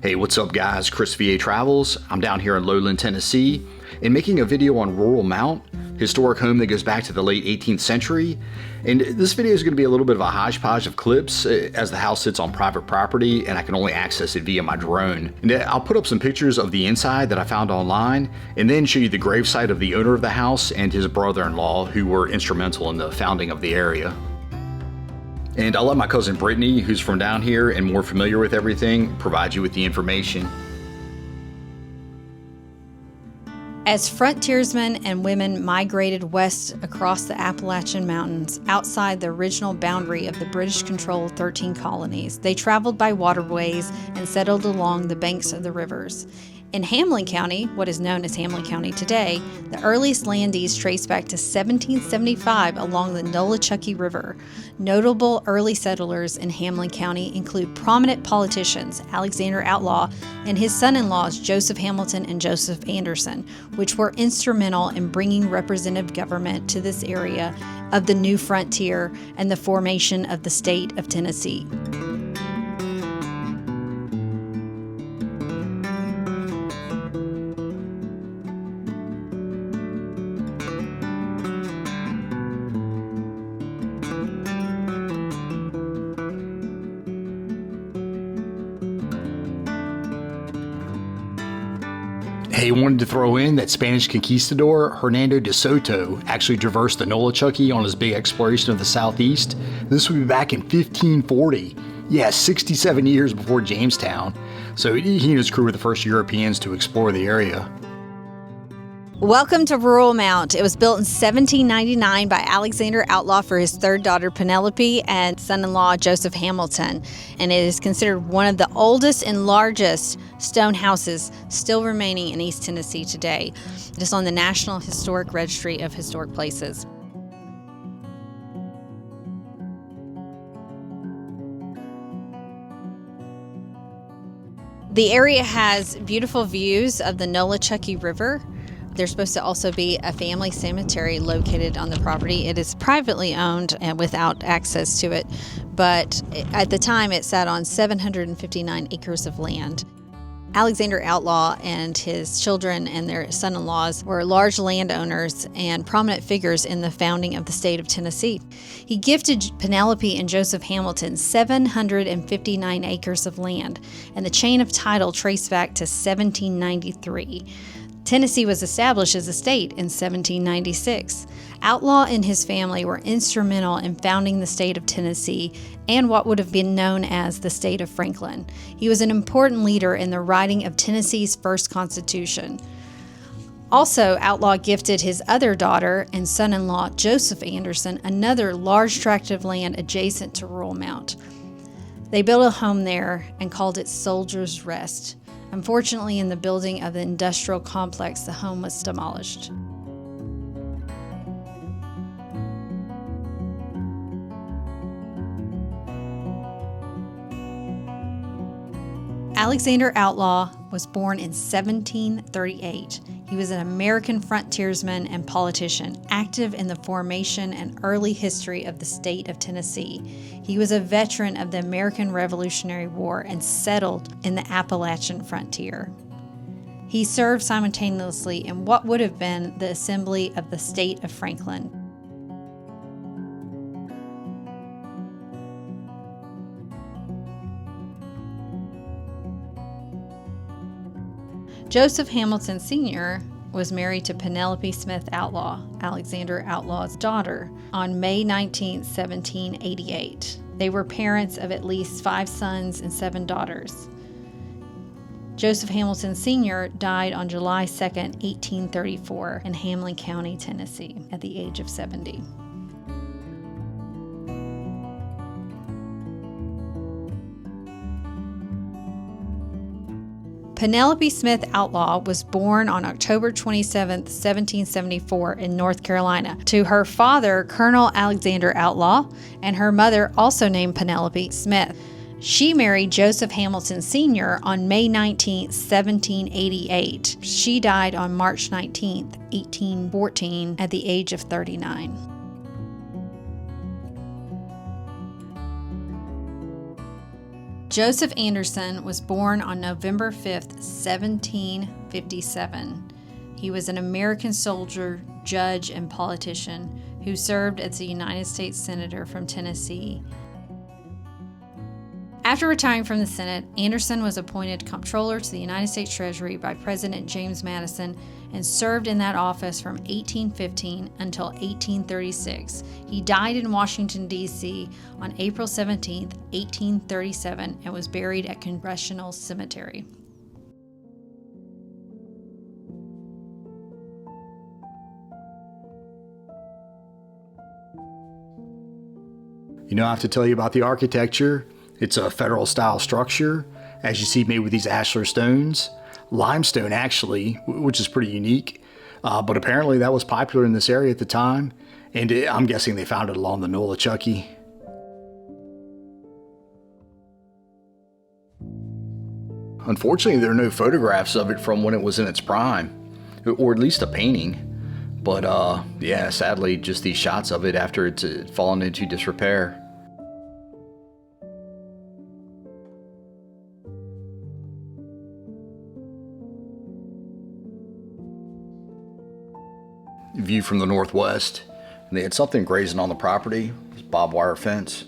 Hey, what's up guys? Chris VA Travels. I'm down here in Lowland, Tennessee, and making a video on Rural Mount, historic home that goes back to the late 18th century. And this video is going to be a little bit of a hodgepodge of clips as the house sits on private property and I can only access it via my drone. And I'll put up some pictures of the inside that I found online and then show you the gravesite of the owner of the house and his brother-in-law who were instrumental in the founding of the area. And I'll let my cousin Brittany, who's from down here and more familiar with everything, provide you with the information. As frontiersmen and women migrated west across the Appalachian Mountains outside the original boundary of the British-controlled 13 colonies, they traveled by waterways and settled along the banks of the rivers. In Hamlin County, what is known as Hamlin County today, the earliest landees trace back to 1775 along the Nolichucky River. Notable early settlers in Hamlin County include prominent politicians Alexander Outlaw and his son-in-laws Joseph Hamilton and Joseph Anderson, which were instrumental in bringing representative government to this area of the new frontier and the formation of the state of Tennessee. Hey, wanted to throw in that Spanish conquistador Hernando de Soto actually traversed the Nolichucky on his big exploration of the southeast. This would be back in 1540. Yeah, 67 years before Jamestown. So he and his crew were the first Europeans to explore the area. Welcome to Rural Mount. It was built in 1799 by Alexander Outlaw for his third daughter Penelope and son-in-law Joseph Hamilton, and it is considered one of the oldest and largest stone houses still remaining in East Tennessee today. It is on the National Historic Registry of Historic Places. The area has beautiful views of the Nolichucky River. There's supposed to also be a family cemetery located on the property. It is privately owned and without access to it, but at the time it sat on 759 acres of land. Alexander Outlaw and his children and their son-in-laws were large landowners and prominent figures in the founding of the state of Tennessee. He gifted Penelope and Joseph Hamilton 759 acres of land, and the chain of title traced back to 1793. Tennessee was established as a state in 1796. Outlaw and his family were instrumental in founding the state of Tennessee and what would have been known as the state of Franklin. He was an important leader in the writing of Tennessee's first constitution. Also, Outlaw gifted his other daughter and son-in-law, Joseph Anderson, another large tract of land adjacent to Rural Mount. They built a home there and called it Soldier's Rest. Unfortunately, in the building of the industrial complex, the home was demolished. Alexander Outlaw was born in 1738. He was an American frontiersman and politician, active in the formation and early history of the state of Tennessee. He was a veteran of the American Revolutionary War and settled in the Appalachian frontier. He served simultaneously in what would have been the Assembly of the State of Franklin. Joseph Hamilton Sr. was married to Penelope Smith Outlaw, Alexander Outlaw's daughter, on May 19, 1788. They were parents of at least 5 sons and 7 daughters. Joseph Hamilton Sr. died on July 2, 1834, in Hamlin County, Tennessee, at the age of 70. Penelope Smith Outlaw was born on October 27, 1774 in North Carolina to her father, Colonel Alexander Outlaw, and her mother, also named Penelope Smith. She married Joseph Hamilton Sr. on May 19, 1788. She died on March 19, 1814, at the age of 39. Joseph Anderson was born on November 5th, 1757. He was an American soldier, judge, and politician who served as a United States Senator from Tennessee. After retiring from the Senate, Anderson was appointed Comptroller to the United States Treasury by President James Madison and served in that office from 1815 until 1836. He died in Washington, D.C. on April 17, 1837, and was buried at Congressional Cemetery. You know, I have to tell you about the architecture. It's a federal style structure, as you see, made with these ashlar stones. Limestone, actually, which is pretty unique. But apparently that was popular in this area at the time, and I'm guessing they found it along the Nolichucky. Unfortunately, there are no photographs of it from when it was in its prime, or at least a painting. But yeah, sadly, just these shots of it after it's fallen into disrepair. View from the northwest, and they had something grazing on the property. This barbed wire fence.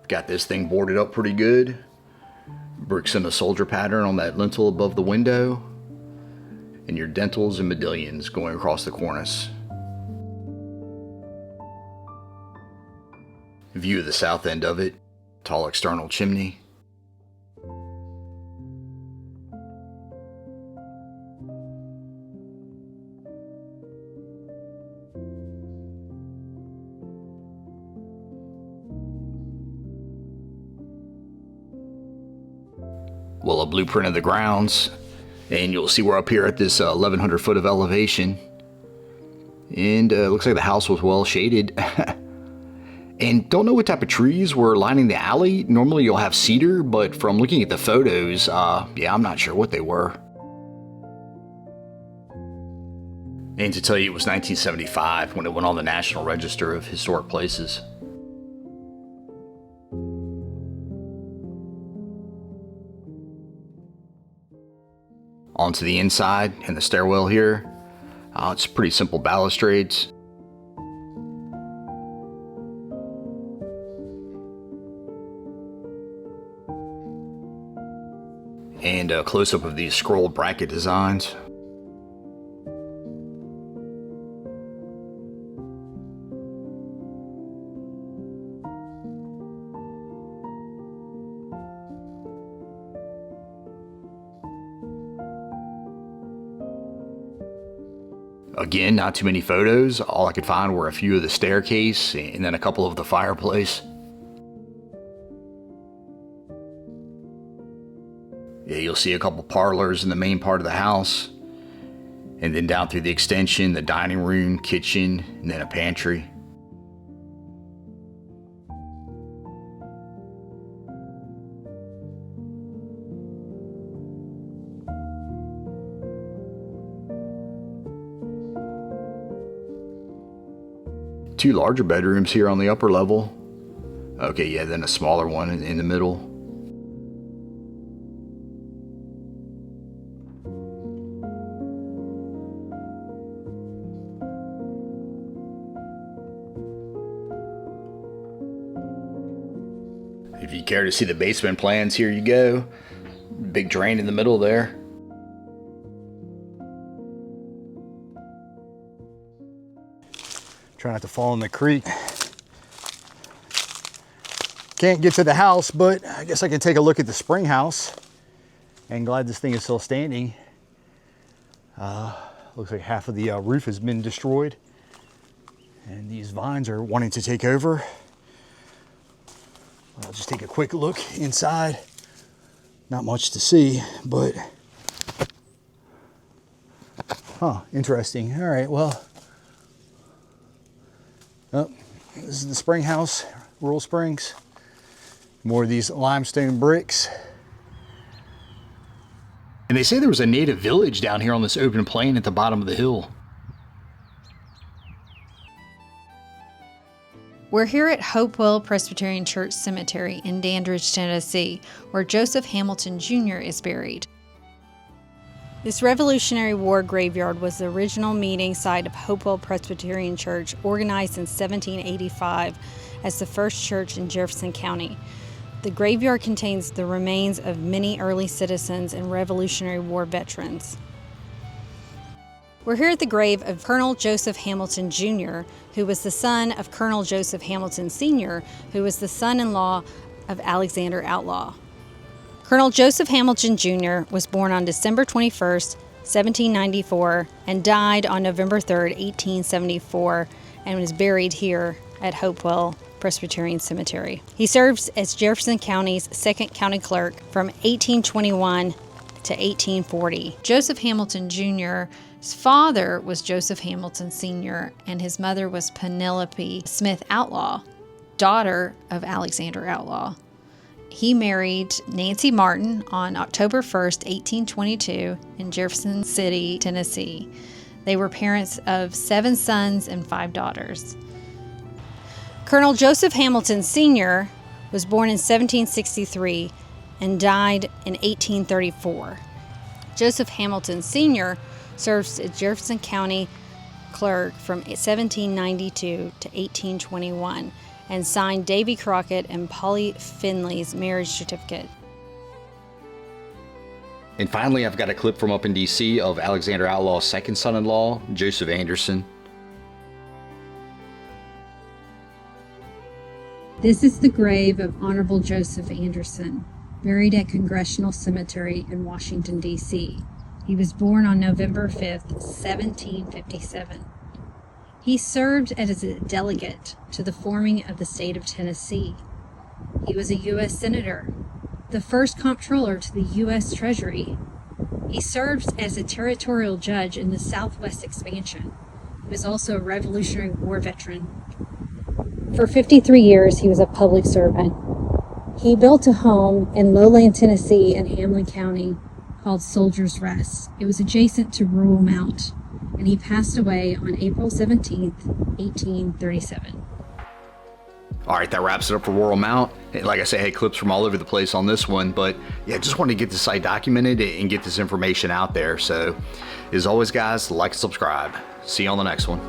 Got this thing boarded up pretty good. Bricks in a soldier pattern on that lintel above the window, and your dentils and medallions going across the cornice. View of the south end of it. Tall external chimney. Well, a blueprint of the grounds, and you'll see we're up here at this 1,100 foot of elevation, and looks like the house was well shaded. And don't know what type of trees were lining the alley. Normally you'll have cedar, but from looking at the photos, yeah, I'm not sure what they were. And to tell you, it was 1975 when it went on the National Register of Historic Places. Onto the inside and the stairwell here. It's pretty simple balustrades. And a close-up of these scroll bracket designs. Again, not too many photos. All I could find were a few of the staircase and then a couple of the fireplace. Yeah, you'll see a couple parlors in the main part of the house. And then down through the extension, the dining room, kitchen, and then a pantry. Two larger bedrooms here on the upper level. Okay, yeah, then a smaller one in the middle. If you care to see the basement plans, here you go. Big drain in the middle there. Try not to fall in the creek. Can't get to the house, but I guess I can take a look at the spring house. And glad this thing is still standing. Looks like half of the roof has been destroyed. And these vines are wanting to take over. I'll just take a quick look inside. Not much to see, but interesting. All right, well, this is the spring house, Rural Springs. More of these limestone bricks. And they say there was a native village down here on this open plain at the bottom of the hill. We're here at Hopewell Presbyterian Church Cemetery in Dandridge, Tennessee, where Joseph Hamilton Jr. is buried. This Revolutionary War graveyard was the original meeting site of Hopewell Presbyterian Church, organized in 1785 as the first church in Jefferson County. The graveyard contains the remains of many early citizens and Revolutionary War veterans. We're here at the grave of Colonel Joseph Hamilton Jr., who was the son of Colonel Joseph Hamilton Sr., who was the son-in-law of Alexander Outlaw. Colonel Joseph Hamilton Jr. was born on December 21, 1794, and died on November 3, 1874, and was buried here at Hopewell Presbyterian Cemetery. He served as Jefferson County's second county clerk from 1821 to 1840. Joseph Hamilton Jr.'s father was Joseph Hamilton Sr., and his mother was Penelope Smith Outlaw, daughter of Alexander Outlaw. He married Nancy Martin on October 1st, 1822, in Jefferson City, Tennessee. They were parents of 7 sons and 5 daughters. Colonel Joseph Hamilton Sr. was born in 1763 and died in 1834. Joseph Hamilton Sr. served as Jefferson County clerk from 1792 to 1821 and signed Davy Crockett and Polly Finley's marriage certificate. And finally, I've got a clip from up in D.C. of Alexander Outlaw's second son-in-law, Joseph Anderson. This is the grave of Honorable Joseph Anderson, buried at Congressional Cemetery in Washington, D.C. He was born on November 5th, 1757. He served as a delegate to the forming of the state of Tennessee. He was a U.S. Senator, the first comptroller to the U.S. Treasury. He served as a territorial judge in the Southwest expansion. He was also a Revolutionary War veteran. For 53 years, he was a public servant. He built a home in lowland Tennessee in Hamlin County called Soldier's Rest. It was adjacent to Rural Mount, and he passed away on April 17th, 1837. All right, that wraps it up for Rural Mount. Like I say, I had clips from all over the place on this one, but yeah, just wanted to get the site documented and get this information out there. So, as always, guys, like and subscribe. See you on the next one.